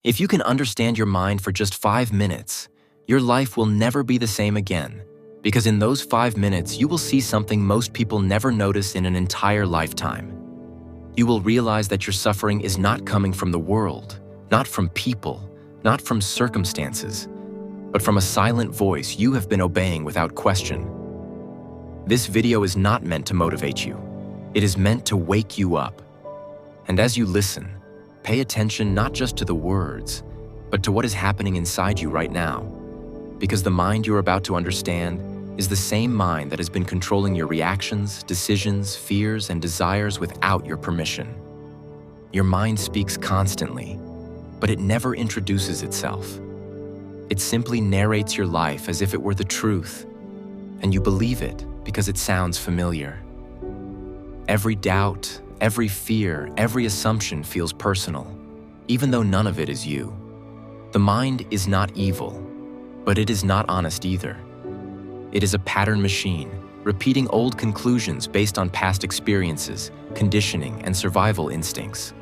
If you can understand your mind for just 5 minutes, your life will never be the same again, because in those 5 minutes you will see something most people never notice in an entire lifetime. You will realize that your suffering is not coming from the world, not from people, not from circumstances, but from a silent voice you have been obeying without question. This video is not meant to motivate you. It is meant to wake you up. And as you listen, pay attention not just to the words, but to what is happening inside you right now. Because the mind you're about to understand is the same mind that has been controlling your reactions, decisions, fears, and desires without your permission. Your mind speaks constantly, but it never introduces itself. It simply narrates your life as if it were the truth, and you believe it because it sounds familiar. Every doubt, every fear, every assumption feels personal, even though none of it is you. The mind is not evil, but it is not honest either. It is a pattern machine, repeating old conclusions based on past experiences, conditioning, and survival instincts.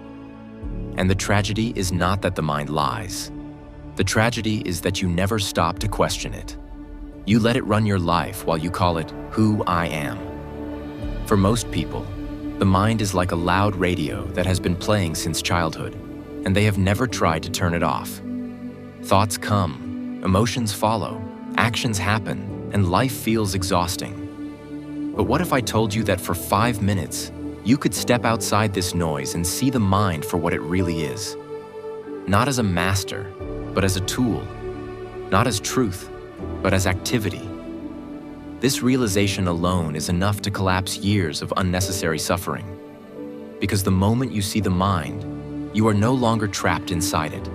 And the tragedy is not that the mind lies. The tragedy is that you never stop to question it. You let it run your life while you call it who I am. For most people, the mind is like a loud radio that has been playing since childhood, and they have never tried to turn it off. Thoughts come, emotions follow, actions happen, and life feels exhausting. But what if I told you that for 5 minutes, you could step outside this noise and see the mind for what it really is? Not as a master, but as a tool. Not as truth, but as activity. This realization alone is enough to collapse years of unnecessary suffering. Because the moment you see the mind, you are no longer trapped inside it.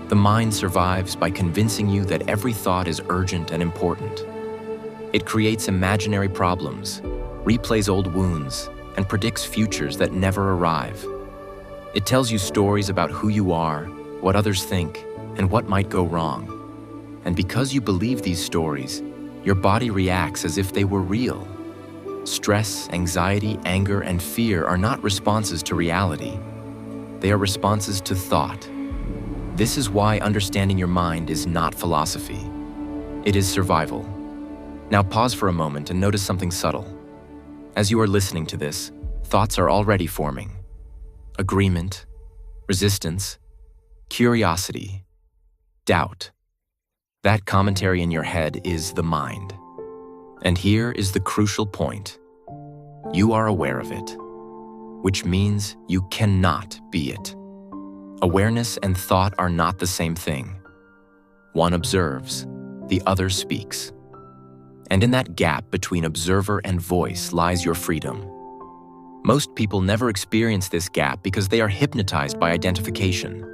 The mind survives by convincing you that every thought is urgent and important. It creates imaginary problems, replays old wounds, and predicts futures that never arrive. It tells you stories about who you are, what others think, and what might go wrong. And because you believe these stories, your body reacts as if they were real. Stress, anxiety, anger, and fear are not responses to reality. They are responses to thought. This is why understanding your mind is not philosophy. It is survival. Now pause for a moment and notice something subtle. As you are listening to this, thoughts are already forming. Agreement, resistance, curiosity, doubt. That commentary in your head is the mind. And here is the crucial point. You are aware of it, which means you cannot be it. Awareness and thought are not the same thing. One observes, the other speaks. And in that gap between observer and voice lies your freedom. Most people never experience this gap because they are hypnotized by identification.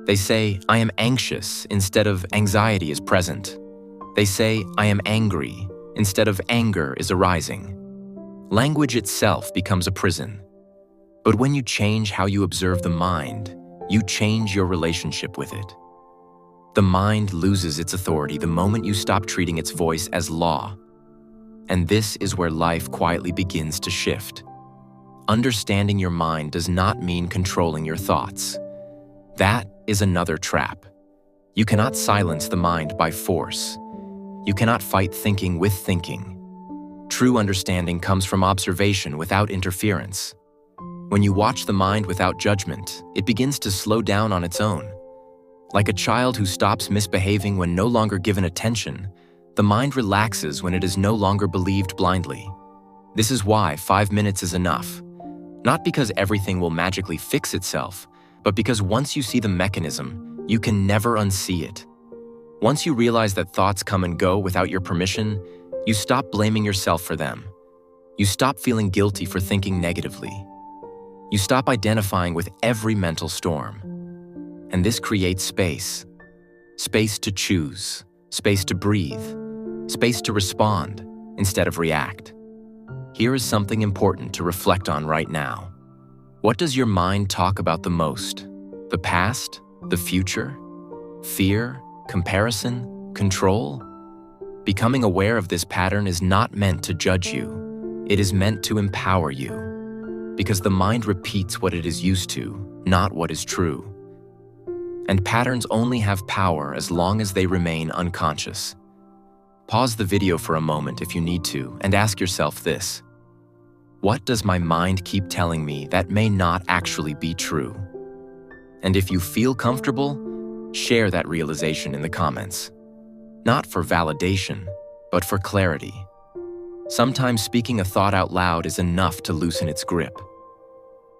They say, I am anxious, instead of anxiety is present. They say, I am angry, instead of anger is arising. Language itself becomes a prison. But when you change how you observe the mind, you change your relationship with it. The mind loses its authority the moment you stop treating its voice as law. And this is where life quietly begins to shift. Understanding your mind does not mean controlling your thoughts. That is another trap. You cannot silence the mind by force. You cannot fight thinking with thinking. True understanding comes from observation without interference. When you watch the mind without judgment, it begins to slow down on its own. Like a child who stops misbehaving when no longer given attention, the mind relaxes when it is no longer believed blindly. This is why 5 minutes is enough. Not because everything will magically fix itself, but because once you see the mechanism, you can never unsee it. Once you realize that thoughts come and go without your permission, you stop blaming yourself for them. You stop feeling guilty for thinking negatively. You stop identifying with every mental storm. And this creates space. Space to choose, space to breathe, space to respond instead of react. Here is something important to reflect on right now. What does your mind talk about the most? The past? The future? Fear? Comparison? Control? Becoming aware of this pattern is not meant to judge you. It is meant to empower you. Because the mind repeats what it is used to, not what is true. And patterns only have power as long as they remain unconscious. Pause the video for a moment if you need to and ask yourself this: what does my mind keep telling me that may not actually be true? And if you feel comfortable, share that realization in the comments. Not for validation, but for clarity. Sometimes speaking a thought out loud is enough to loosen its grip.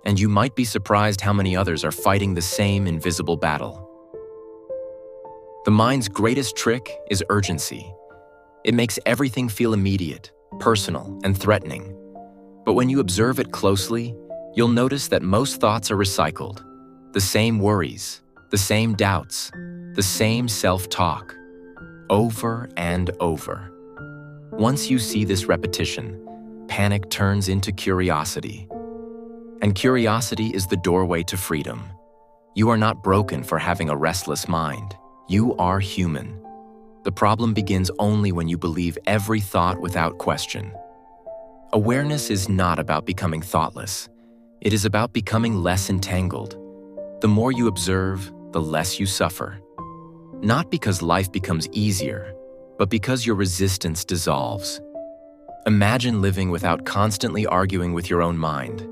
And you might be surprised how many others are fighting the same invisible battle. The mind's greatest trick is urgency. It makes everything feel immediate, personal, and threatening. But when you observe it closely, you'll notice that most thoughts are recycled. The same worries, the same doubts, the same self-talk, over and over. Once you see this repetition, panic turns into curiosity. And curiosity is the doorway to freedom. You are not broken for having a restless mind. You are human. The problem begins only when you believe every thought without question. Awareness is not about becoming thoughtless. It is about becoming less entangled. The more you observe, the less you suffer. Not because life becomes easier, but because your resistance dissolves. Imagine living without constantly arguing with your own mind,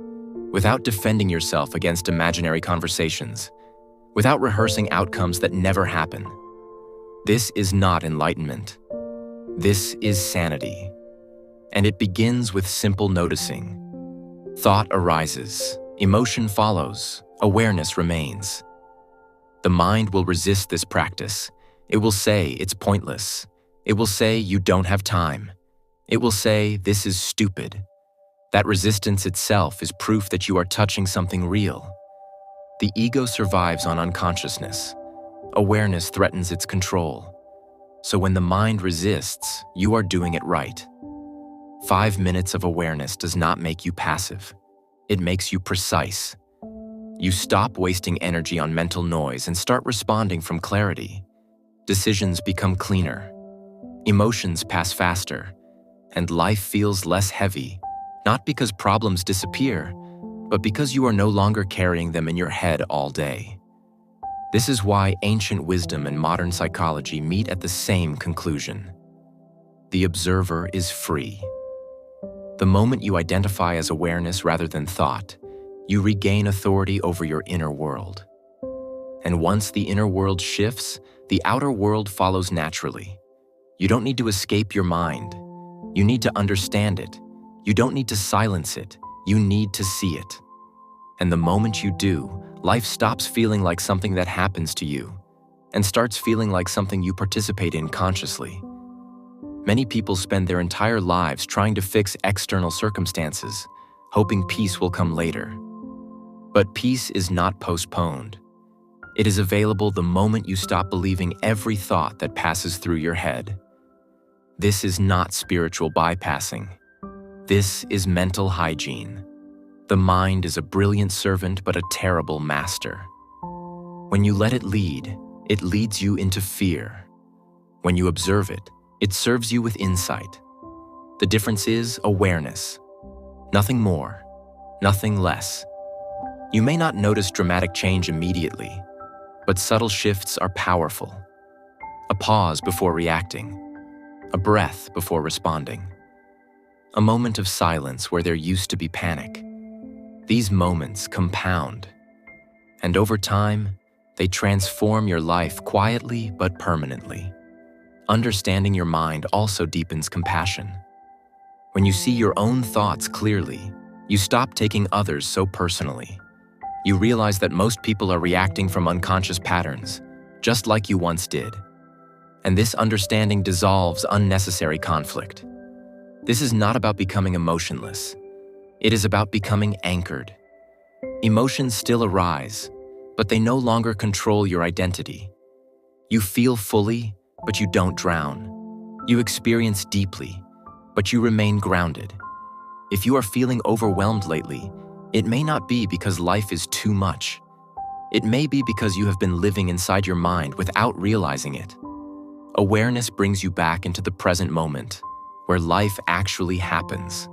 without defending yourself against imaginary conversations, without rehearsing outcomes that never happen. This is not enlightenment. This is sanity. And it begins with simple noticing. Thought arises, emotion follows, awareness remains. The mind will resist this practice. It will say it's pointless. It will say you don't have time. It will say this is stupid. That resistance itself is proof that you are touching something real. The ego survives on unconsciousness. Awareness threatens its control. So when the mind resists, you are doing it right. 5 minutes of awareness does not make you passive. It makes you precise. You stop wasting energy on mental noise and start responding from clarity. Decisions become cleaner. Emotions pass faster. And life feels less heavy, not because problems disappear, but because you are no longer carrying them in your head all day. This is why ancient wisdom and modern psychology meet at the same conclusion. The observer is free. The moment you identify as awareness rather than thought, you regain authority over your inner world. And once the inner world shifts, the outer world follows naturally. You don't need to escape your mind. You need to understand it. You don't need to silence it. You need to see it. And the moment you do, life stops feeling like something that happens to you and starts feeling like something you participate in consciously. Many people spend their entire lives trying to fix external circumstances, hoping peace will come later. But peace is not postponed. It is available the moment you stop believing every thought that passes through your head. This is not spiritual bypassing. This is mental hygiene. The mind is a brilliant servant but a terrible master. When you let it leads you into fear. When you observe it, it serves you with insight. The difference is awareness. Nothing more, nothing less. You may not notice dramatic change immediately, but subtle shifts are powerful. A pause before reacting, a breath before responding, a moment of silence where there used to be panic. These moments compound, and over time, they transform your life quietly but permanently. Understanding your mind also deepens compassion. When you see your own thoughts clearly, you stop taking others so personally. You realize that most people are reacting from unconscious patterns, just like you once did. And this understanding dissolves unnecessary conflict. This is not about becoming emotionless. It is about becoming anchored. Emotions still arise, but they no longer control your identity. You feel fully, but you don't drown. You experience deeply, but you remain grounded. If you are feeling overwhelmed lately, it may not be because life is too much. It may be because you have been living inside your mind without realizing it. Awareness brings you back into the present moment, where life actually happens.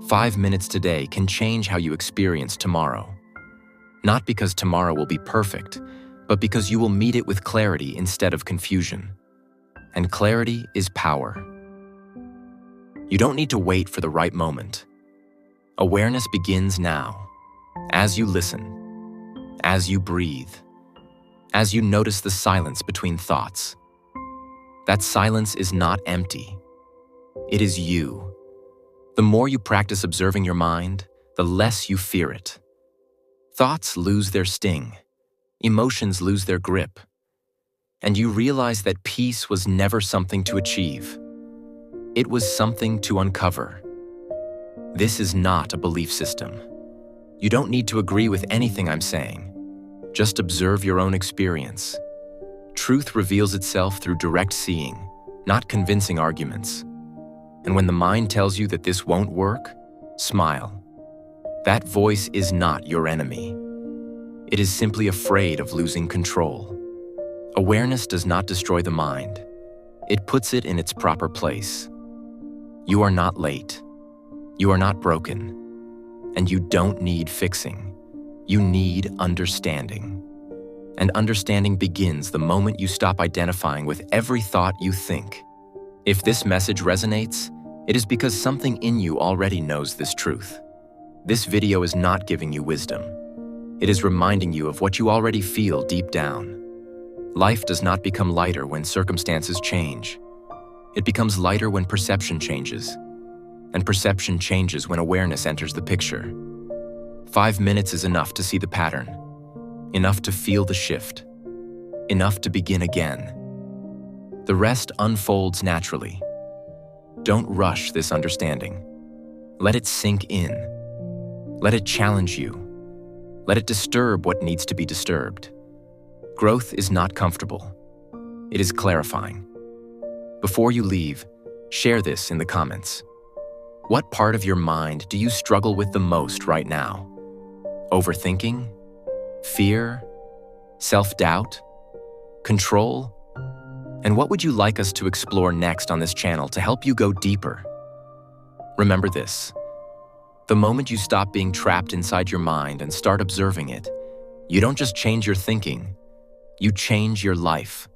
5 minutes today can change how you experience tomorrow. Not because tomorrow will be perfect, but because you will meet it with clarity instead of confusion. And clarity is power. You don't need to wait for the right moment. Awareness begins now, as you listen, as you breathe, as you notice the silence between thoughts. That silence is not empty. It is you. The more you practice observing your mind, the less you fear it. Thoughts lose their sting. Emotions lose their grip. And you realize that peace was never something to achieve. It was something to uncover. This is not a belief system. You don't need to agree with anything I'm saying. Just observe your own experience. Truth reveals itself through direct seeing, not convincing arguments. And when the mind tells you that this won't work, smile. That voice is not your enemy. It is simply afraid of losing control. Awareness does not destroy the mind. It puts it in its proper place. You are not late. You are not broken. And you don't need fixing. You need understanding. And understanding begins the moment you stop identifying with every thought you think. If this message resonates, it is because something in you already knows this truth. This video is not giving you wisdom. It is reminding you of what you already feel deep down. Life does not become lighter when circumstances change. It becomes lighter when perception changes. And perception changes when awareness enters the picture. 5 minutes is enough to see the pattern. Enough to feel the shift. Enough to begin again. The rest unfolds naturally. Don't rush this understanding. Let it sink in. Let it challenge you. Let it disturb what needs to be disturbed. Growth is not comfortable. It is clarifying. Before you leave, share this in the comments. What part of your mind do you struggle with the most right now? Overthinking? Fear? Self-doubt? Control? And what would you like us to explore next on this channel to help you go deeper? Remember this. The moment you stop being trapped inside your mind and start observing it, you don't just change your thinking, you change your life.